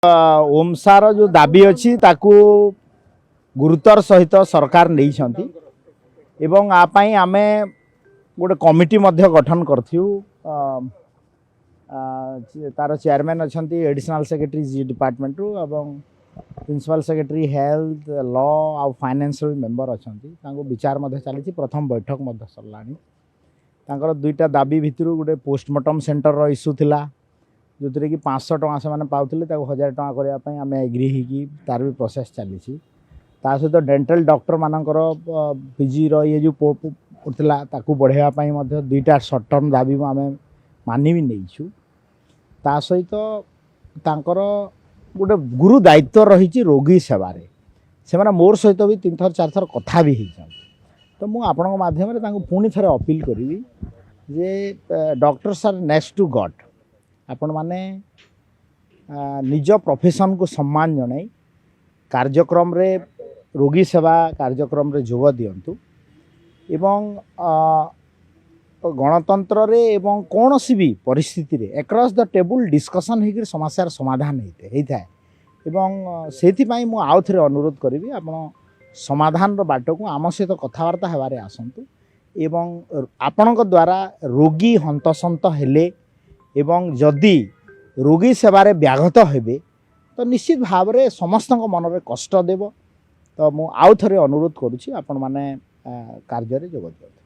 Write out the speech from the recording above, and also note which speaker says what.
Speaker 1: ओमसार जो दाबी अच्छी ताकू गुरुतर सहित सरकार नहीं छंती एवं आपाई आमे गोटे कमिटी मध्य गठन करथिउ तार चेयरमैन अच्छा एडिशनल सेक्रेटरी जी डिपार्टमेंट रु एवं प्रिंसिपल सेक्रेटरी हेल्थ लॉ आउ फाइनेंस मेंबर अच्छा विचार चली प्रथम बैठक सरलानी तांकर दुईटा दाबी भितर गोटे पोस्टमार्टम सेंटर इश्यू थिला जो कि 500 टका से मैंने पाते 1000 टका करने आम एग्री होगी तार भी प्रोसेस चली सहित डेंटल डॉक्टर मानकर पीजी ये जो पड़ता ताकू बढ़ावाई दुईटा सर्ट टर्म दाबी आम मानि भी नहीं ता सहित तांकर गोटे गुरु दायित्व रही रोगी सेवार से मोर सहित भी 3 थर 4 थर कथा भी होती तो मुझे आपण मध्यम पुणी थे अपील करी जे doctors are next to god आपण माने निज प्रोफेशन को सम्मान जनाई कार्यक्रम रे रोगी सेवा कार्यक्रम रे जोग दियंतु एवं गणतंत्र रे एवं कौन सी भी परिस्थिति रे अक्रॉस द टेबल डिस्कशन होकर समस्यार समाधान होता है एवं से मु आउ थे अनुरोध करी आपण समाधान बाट को आम सहित कथबार्ता हेबारे आसतु एवं आपणक द्वारा रोगी हंतसंत हेले एवं जदि रोगी सेवारे व्याघत हेबे तो निश्चित भाव में समस्त मन में कष्ट देव तो मु आउ थे अनुरोध करुँची आपण माने कार्य रे जोग दियंतु।